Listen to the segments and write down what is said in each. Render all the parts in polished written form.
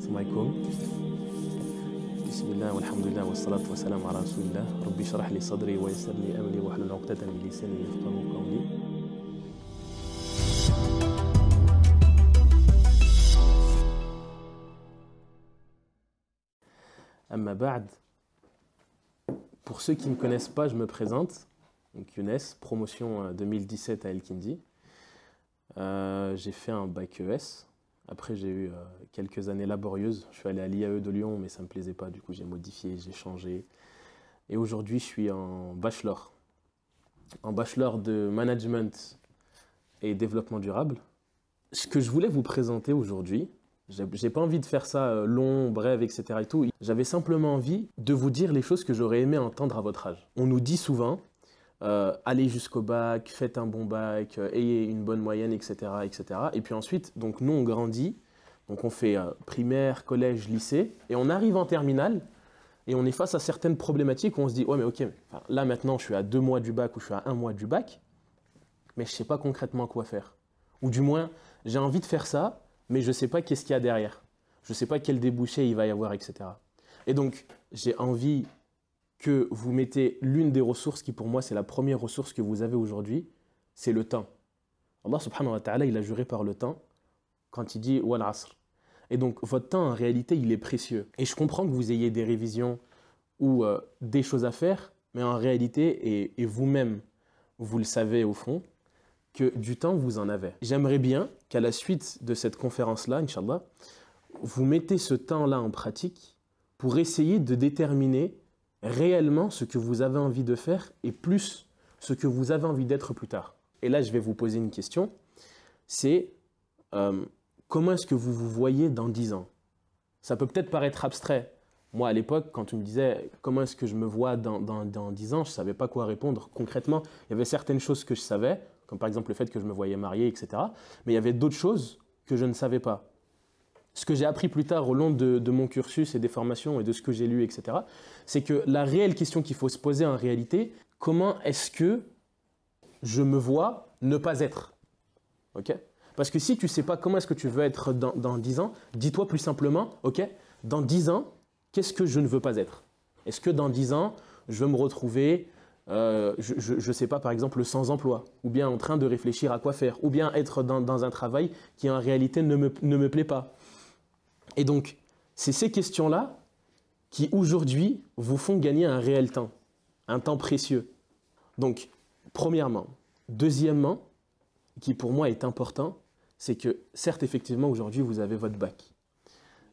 السلام عليكم. بسم الله والحمد لله والصلاة والسلام على رسول الله. ربي اشرح لي صدري ويسر لي أمري واحلل عقدة من لساني يفقهوا قولي. Amma ba'd. Pour ceux qui ne me connaissent pas, je me présente. Donc Younes, promotion 2017 à El Kindi. J'ai fait un bac ES. Après, j'ai eu quelques années laborieuses. Je suis allé à l'IAE de Lyon, mais ça ne me plaisait pas. Du coup, j'ai modifié, j'ai changé. Et aujourd'hui, je suis en bachelor. En bachelor de management et développement durable. Ce que je voulais vous présenter aujourd'hui, j'ai pas envie de faire ça long, bref, etc. et tout. J'avais simplement envie de vous dire les choses que j'aurais aimé entendre à votre âge. On nous dit souvent, allez jusqu'au bac, faites un bon bac, ayez une bonne moyenne, etc., etc. Et puis ensuite, donc nous on grandit, donc on fait primaire, collège, lycée, et on arrive en terminale, et on est face à certaines problématiques où on se dit, ouais mais ok, là maintenant je suis à 2 mois du bac ou je suis à 1 mois du bac, mais je sais pas concrètement quoi faire. Ou du moins, j'ai envie de faire ça, mais je ne sais pas qu'est-ce qu'il y a derrière. Je ne sais pas quel débouché il va y avoir, etc. Et donc, j'ai envie que vous mettez l'une des ressources qui, pour moi, c'est la première ressource que vous avez aujourd'hui, c'est le temps. Allah subhanahu wa ta'ala, il a juré par le temps quand il dit « wal asr ». Et donc, votre temps, en réalité, il est précieux. Et je comprends que vous ayez des révisions ou des choses à faire, mais en réalité, et vous-même, vous le savez au fond, que du temps, vous en avez. J'aimerais bien qu'à la suite de cette conférence-là, Inch'Allah, vous mettez ce temps-là en pratique pour essayer de déterminer réellement ce que vous avez envie de faire et plus ce que vous avez envie d'être plus tard. Et là, je vais vous poser une question, c'est comment est-ce que vous vous voyez dans 10 ans? Ça peut peut-être paraître abstrait. Moi, à l'époque, quand tu me disais comment est-ce que je me vois dans 10 ans, je ne savais pas quoi répondre concrètement. Il y avait certaines choses que je savais, comme par exemple le fait que je me voyais marié, etc. Mais il y avait d'autres choses que je ne savais pas. Ce que j'ai appris plus tard au long de mon cursus et des formations et de ce que j'ai lu, etc., c'est que la réelle question qu'il faut se poser en réalité, comment est-ce que je me vois ne pas être? Ok? Parce que si tu ne sais pas comment est-ce que tu veux être dans 10 ans, dis-toi plus simplement, ok, dans 10 ans, qu'est-ce que je ne veux pas être? Est-ce que dans 10 ans, je veux me retrouver, je ne sais pas, par exemple, sans emploi, ou bien en train de réfléchir à quoi faire, ou bien être dans un travail qui en réalité ne me plaît pas. Et donc, c'est ces questions-là qui aujourd'hui vous font gagner un réel temps, un temps précieux. Donc, premièrement. Deuxièmement, qui pour moi est important, c'est que certes, effectivement, aujourd'hui, vous avez votre bac.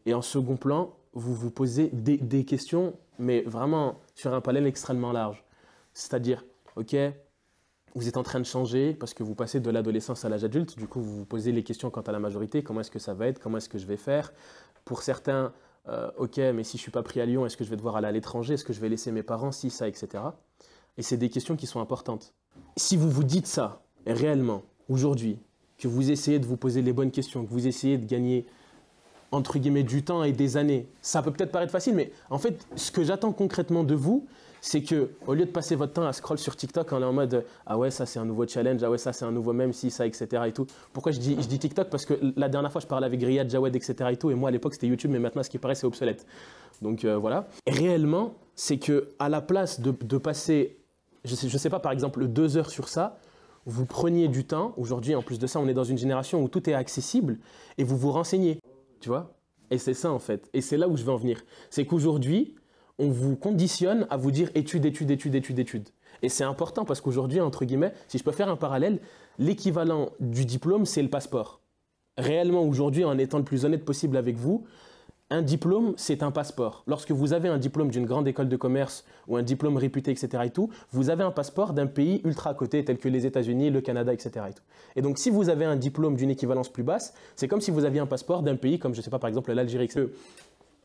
Et en second plan, vous vous posez des questions, mais vraiment sur un panel extrêmement large. C'est-à-dire, ok, vous êtes en train de changer parce que vous passez de l'adolescence à l'âge adulte, du coup vous vous posez les questions quant à la majorité, comment est-ce que ça va être, comment est-ce que je vais faire. Pour certains, ok, mais si je ne suis pas pris à Lyon, est-ce que je vais devoir aller à l'étranger, est-ce que je vais laisser mes parents, si, ça, etc. Et c'est des questions qui sont importantes. Si vous vous dites ça réellement, aujourd'hui, que vous essayez de vous poser les bonnes questions, que vous essayez de gagner entre guillemets du temps et des années, ça peut peut-être paraître facile, mais en fait, ce que j'attends concrètement de vous, c'est que au lieu de passer votre temps à scroll sur TikTok en mode ah ouais, ça c'est un nouveau challenge, ah ouais, ça c'est un nouveau mème, si, ça, etc. et tout. Pourquoi je dis TikTok? Parce que la dernière fois, je parlais avec Riyad, Jawed, etc. et tout, et moi à l'époque c'était YouTube, mais maintenant, ce qui paraît, c'est obsolète. Donc voilà. Et réellement, c'est que à la place de passer, je sais pas, par exemple, 2 heures sur ça, vous preniez du temps. Aujourd'hui, en plus de ça, on est dans une génération où tout est accessible et vous vous renseignez. Tu vois? Et c'est ça en fait. Et c'est là où je veux en venir. C'est qu'aujourd'hui, on vous conditionne à vous dire études, études, études, études, études. Et c'est important parce qu'aujourd'hui, entre guillemets, si je peux faire un parallèle, l'équivalent du diplôme, c'est le passeport. Réellement, aujourd'hui, en étant le plus honnête possible avec vous, un diplôme, c'est un passeport. Lorsque vous avez un diplôme d'une grande école de commerce ou un diplôme réputé, etc. et tout, vous avez un passeport d'un pays ultra à côté, tel que les États-Unis, le Canada, etc. et tout. Et donc, si vous avez un diplôme d'une équivalence plus basse, c'est comme si vous aviez un passeport d'un pays comme, je sais pas, par exemple, l'Algérie, etc.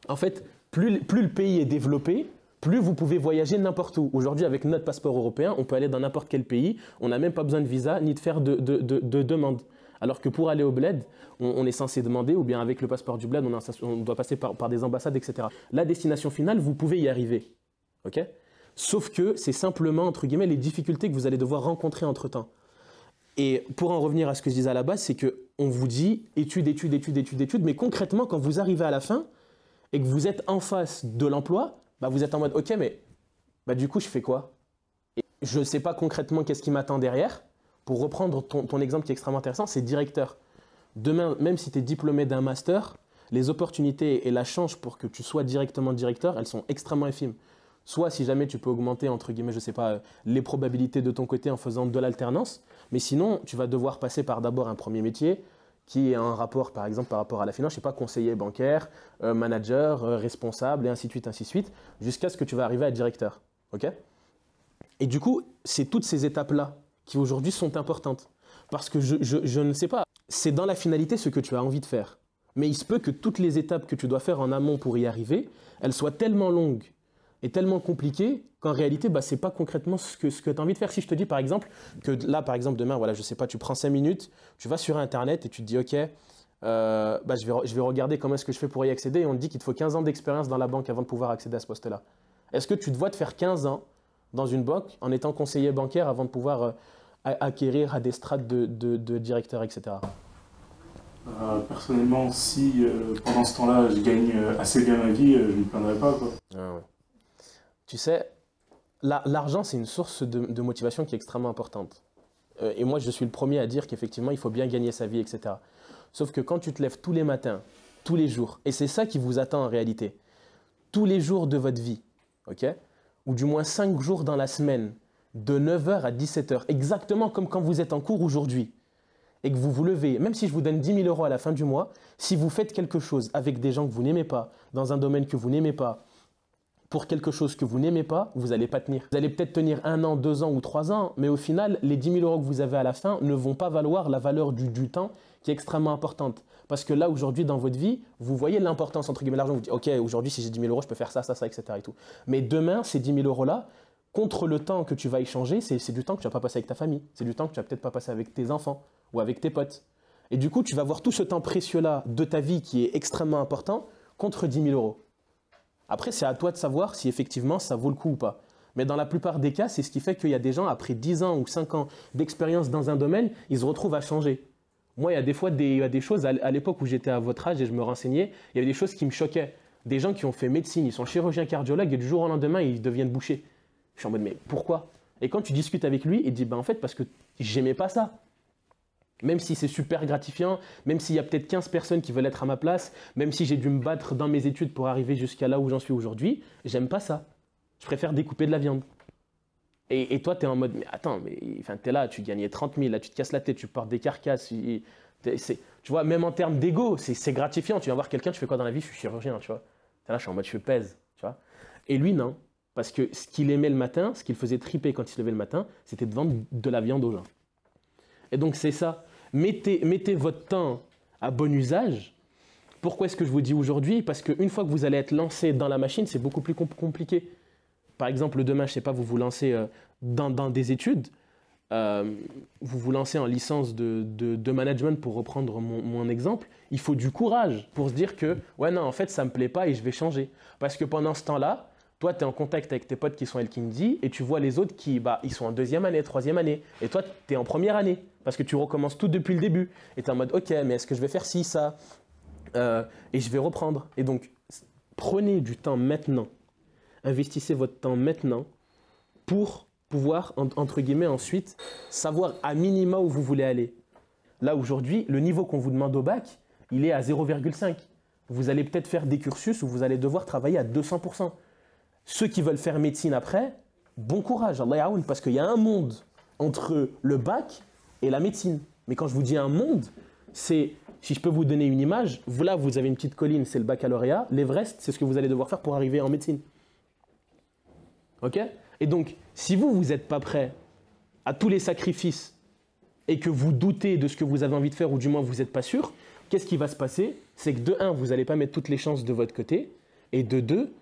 En fait, plus le pays est développé, plus vous pouvez voyager n'importe où. Aujourd'hui, avec notre passeport européen, on peut aller dans n'importe quel pays. On n'a même pas besoin de visa ni de faire de demande. Alors que pour aller au bled, on est censé demander, ou bien avec le passeport du bled, on doit passer par des ambassades, etc. La destination finale, vous pouvez y arriver. Ok? Sauf que c'est simplement, entre guillemets, les difficultés que vous allez devoir rencontrer entre-temps. Et pour en revenir à ce que je disais à la base, c'est que on vous dit études, études, études, études, études, mais concrètement, quand vous arrivez à la fin et que vous êtes en face de l'emploi, bah, vous êtes en mode, ok, mais bah, du coup, je fais quoi? Et je ne sais pas concrètement qu'est-ce qui m'attend derrière. Pour reprendre ton exemple qui est extrêmement intéressant, c'est directeur. Demain, même si tu es diplômé d'un master, les opportunités et la chance pour que tu sois directement directeur, elles sont extrêmement infimes. Soit si jamais tu peux augmenter, entre guillemets, je ne sais pas, les probabilités de ton côté en faisant de l'alternance, mais sinon, tu vas devoir passer par d'abord un premier métier qui est un rapport, par exemple, par rapport à la finance, je ne sais pas, conseiller bancaire, manager, responsable, et ainsi de suite, jusqu'à ce que tu vas arriver à directeur. Ok? Et du coup, c'est toutes ces étapes-là qui aujourd'hui sont importantes. Parce que je ne sais pas, c'est dans la finalité ce que tu as envie de faire. Mais il se peut que toutes les étapes que tu dois faire en amont pour y arriver, elles soient tellement longues et tellement compliquées qu'en réalité, bah, ce n'est pas concrètement ce que tu as envie de faire. Si je te dis par exemple que là, par exemple, demain, voilà, je ne sais pas, tu prends 5 minutes, tu vas sur Internet et tu te dis, ok, bah, je vais regarder comment est-ce que je fais pour y accéder. Et on te dit qu'il te faut 15 ans d'expérience dans la banque avant de pouvoir accéder à ce poste-là. Est-ce que tu te vois te faire 15 ans dans une banque en étant conseiller bancaire avant de pouvoir acquérir à des strates de directeur, etc. Personnellement, si pendant ce temps-là, je gagne assez bien ma vie, je ne me plaindrai pas, quoi. Ah ouais. Tu sais, l'argent, c'est une source de motivation qui est extrêmement importante. Et moi, je suis le premier à dire qu'effectivement, il faut bien gagner sa vie, etc. Sauf que quand tu te lèves tous les matins, tous les jours, et c'est ça qui vous attend en réalité, tous les jours de votre vie, ok, ou du moins 5 jours dans la semaine, de 9 h à 17 h, exactement comme quand vous êtes en cours aujourd'hui, et que vous vous levez, même si je vous donne 10 000 € à la fin du mois, si vous faites quelque chose avec des gens que vous n'aimez pas, dans un domaine que vous n'aimez pas, pour quelque chose que vous n'aimez pas, vous n'allez pas tenir. Vous allez peut-être tenir 1 an, 2 ans ou 3 ans, mais au final, les 10 000 € que vous avez à la fin ne vont pas valoir la valeur du temps qui est extrêmement importante. Parce que là, aujourd'hui, dans votre vie, vous voyez l'importance, entre guillemets, de l'argent. Vous dites, ok, aujourd'hui, si j'ai 10 000 €, je peux faire ça, ça, ça, etc. Et tout. Mais demain, ces 10 000 € là, contre le temps que tu vas échanger, c'est du temps que tu vas pas passer avec ta famille. C'est du temps que tu vas peut-être pas passer avec tes enfants ou avec tes potes. Et du coup, tu vas voir tout ce temps précieux-là de ta vie qui est extrêmement important contre 10 000 €. Après, c'est à toi de savoir si effectivement ça vaut le coup ou pas. Mais dans la plupart des cas, c'est ce qui fait qu'il y a des gens, après 10 ans ou 5 ans d'expérience dans un domaine, ils se retrouvent à changer. Moi, il y a des fois des choses, à l'époque où j'étais à votre âge et je me renseignais, il y avait des choses qui me choquaient. Des gens qui ont fait médecine, ils sont chirurgiens cardiologues et du jour au lendemain, ils deviennent bouchers. Je suis en mode, mais pourquoi? Et quand tu discutes avec lui, il dit, ben en fait, parce que j'aimais pas ça. Même si c'est super gratifiant, même s'il y a peut-être 15 personnes qui veulent être à ma place, même si j'ai dû me battre dans mes études pour arriver jusqu'à là où j'en suis aujourd'hui, j'aime pas ça. Je préfère découper de la viande. Et toi, tu es en mode, mais attends, mais enfin, tu es là, tu gagnais 30 000, là, tu te casses la tête, tu portes des carcasses. Tu vois, même en termes d'ego, c'est gratifiant. Tu viens voir quelqu'un, tu fais quoi dans la vie? Je suis chirurgien, tu vois. Là, je suis en mode, je pèse, tu vois. Et lui, non. Parce que ce qu'il aimait le matin, ce qu'il faisait triper quand il se levait le matin, c'était de vendre de la viande aux gens. Et donc, c'est ça. Mettez votre temps à bon usage. Pourquoi est-ce que je vous dis aujourd'hui? Parce qu'une fois que vous allez être lancé dans la machine, c'est beaucoup plus compliqué. Par exemple, demain, je ne sais pas, vous vous lancez dans des études, vous vous lancez en licence de management pour reprendre mon exemple, il faut du courage pour se dire que, ouais, non, en fait, ça ne me plaît pas et je vais changer. Parce que pendant ce temps-là, toi, tu es en contact avec tes potes qui sont Al-Kindi et tu vois les autres qui ils sont en 2e année, 3e année. Et toi, tu es en 1re année parce que tu recommences tout depuis le début. Et tu es en mode, ok, mais est-ce que je vais faire ci, ça et je vais reprendre. Et donc, prenez du temps maintenant. Investissez votre temps maintenant pour pouvoir, entre guillemets, ensuite, savoir à minima où vous voulez aller. Là, aujourd'hui, le niveau qu'on vous demande au bac, il est à 0,5. Vous allez peut-être faire des cursus où vous allez devoir travailler à 200%. Ceux qui veulent faire médecine après, bon courage, Allah yaoun, parce qu'il y a un monde entre le bac et la médecine. Mais quand je vous dis un monde, c'est, si je peux vous donner une image, vous là, vous avez une petite colline, c'est le baccalauréat. L'Everest, c'est ce que vous allez devoir faire pour arriver en médecine. Ok? Et donc, si vous n'êtes pas prêt à tous les sacrifices et que vous doutez de ce que vous avez envie de faire ou du moins vous n'êtes pas sûr, qu'est-ce qui va se passer? C'est que de 1, vous n'allez pas mettre toutes les chances de votre côté et de 2,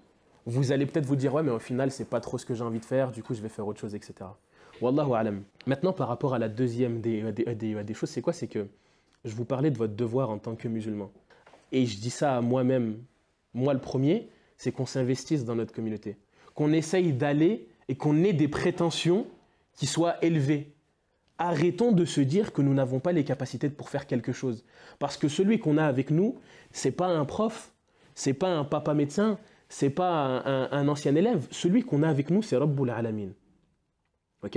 vous allez peut-être vous dire, ouais, mais au final, c'est pas trop ce que j'ai envie de faire, du coup, je vais faire autre chose, etc. Wallahu alam. Maintenant, par rapport à la deuxième des choses, c'est quoi? C'est que je vous parlais de votre devoir en tant que musulman. Et je dis ça à moi-même, moi le premier, c'est qu'on s'investisse dans notre communauté. Qu'on essaye d'aller et qu'on ait des prétentions qui soient élevées. arrêtons de se dire que nous n'avons pas les capacités pour faire quelque chose. Parce que celui qu'on a avec nous, c'est pas un prof, c'est pas un papa médecin, c'est pas un ancien élève. Celui qu'on a avec nous, c'est Rabbul Alamin. Ok?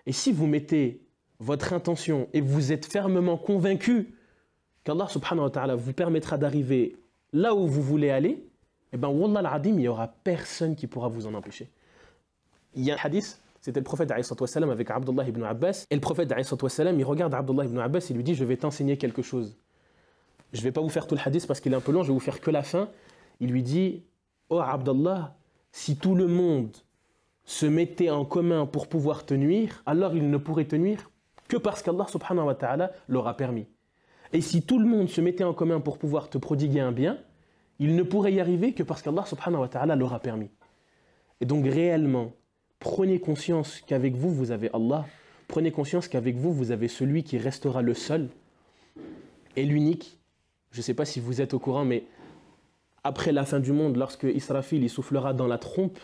Et si vous mettez votre intention et vous êtes fermement convaincu qu'Allah subhanahu wa ta'ala vous permettra d'arriver là où vous voulez aller, eh bien, wallah al-adim, il n'y aura personne qui pourra vous en empêcher. Il y a un hadith, c'était le prophète avec Abdullah ibn Abbas, et le prophète il regarde Abdullah ibn Abbas et lui dit, je vais t'enseigner quelque chose. Je ne vais pas vous faire tout le hadith parce qu'il est un peu long, je vais vous faire que la fin. Il lui dit, oh Abdullah, si tout le monde se mettait en commun pour pouvoir te nuire, alors il ne pourrait te nuire que parce qu'Allah subhanahu wa ta'ala l'aura permis. Et si tout le monde se mettait en commun pour pouvoir te prodiguer un bien, il ne pourrait y arriver que parce qu'Allah subhanahu wa ta'ala l'aura permis. Et donc réellement, prenez conscience qu'avec vous, vous avez Allah. Prenez conscience qu'avec vous, vous avez celui qui restera le seul et l'unique. Je ne sais pas si vous êtes au courant, mais après la fin du monde, lorsque Israfil il soufflera dans la trompe,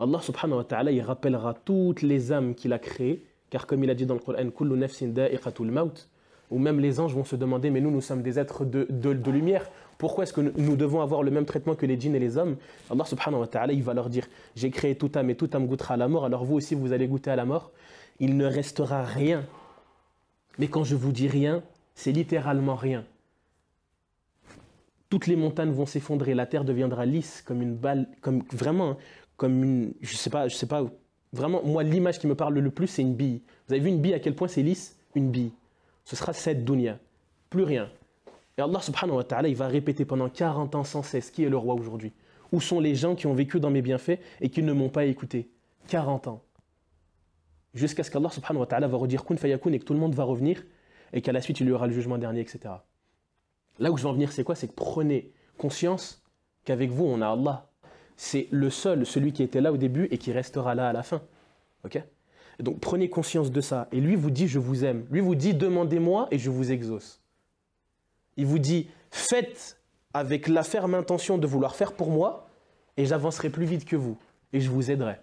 Allah subhanahu wa ta'ala il rappellera toutes les âmes qu'il a créées, car comme il a dit dans le Coran, Kullu nafsin da'iqatul maut, où même les anges vont se demander, mais nous sommes des êtres de lumière, pourquoi est-ce que nous devons avoir le même traitement que les djinns et les hommes? Allah subhanahu wa ta'ala, il va leur dire, j'ai créé toute âme et toute âme goûtera à la mort, alors vous aussi vous allez goûter à la mort. Il ne restera rien. Mais quand je vous dis rien, c'est littéralement rien. Toutes les montagnes vont s'effondrer, la terre deviendra lisse comme une balle, comme vraiment, comme une, je sais pas, vraiment, moi l'image qui me parle le plus c'est une bille. Vous avez vu une bille à quel point c'est lisse? Une bille. Ce sera cette dunya, plus rien. Et Allah subhanahu wa ta'ala, il va répéter pendant 40 ans sans cesse, qui est le roi aujourd'hui? Où sont les gens qui ont vécu dans mes bienfaits et qui ne m'ont pas écouté? 40 ans. Jusqu'à ce qu'Allah subhanahu wa ta'ala va redire kun fayakun et que tout le monde va revenir et qu'à la suite il y aura le jugement dernier, etc. Là où je veux en venir, c'est quoi? C'est que prenez conscience qu'avec vous, on a Allah. C'est le seul, celui qui était là au début et qui restera là à la fin. Ok? Et donc prenez conscience de ça. Et lui vous dit, je vous aime. Lui vous dit, demandez-moi et je vous exauce. Il vous dit, faites avec la ferme intention de vouloir faire pour moi et j'avancerai plus vite que vous. Et je vous aiderai.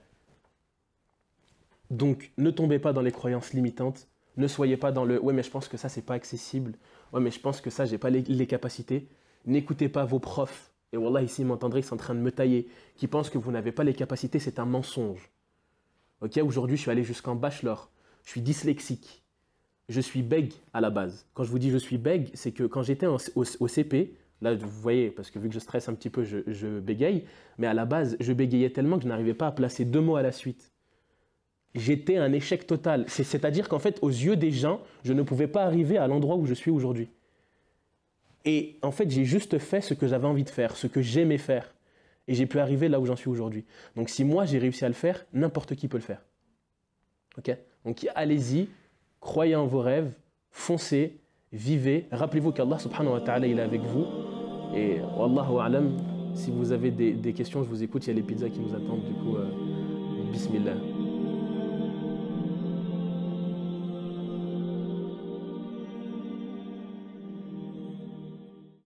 Donc ne tombez pas dans les croyances limitantes. Ne soyez pas dans le « ouais mais je pense que ça c'est pas accessible »,« ouais mais je pense que ça j'ai pas les capacités ». N'écoutez pas vos profs. Et wallah ici ils m'entendraient, ils sont en train de me tailler, qui pensent que vous n'avez pas les capacités, c'est un mensonge. Ok, aujourd'hui je suis allé jusqu'en bachelor, je suis dyslexique, je suis bègue à la base. Quand je vous dis je suis bègue, c'est que quand j'étais au CP, là vous voyez, parce que vu que je stresse un petit peu, je bégaye, mais à la base je bégayais tellement que je n'arrivais pas à placer 2 mots à la suite. J'étais un échec total. C'est-à-dire qu'en fait, aux yeux des gens, je ne pouvais pas arriver à l'endroit où je suis aujourd'hui. Et en fait, j'ai juste fait ce que j'avais envie de faire, ce que j'aimais faire. Et j'ai pu arriver là où j'en suis aujourd'hui. Donc si moi, j'ai réussi à le faire, n'importe qui peut le faire. Ok? Donc allez-y, croyez en vos rêves, foncez, vivez. Rappelez-vous qu'Allah subhanahu wa ta'ala, il est avec vous. Et wallahu a'lam, si vous avez des questions, je vous écoute. Il y a les pizzas qui nous attendent. Du coup, bismillah.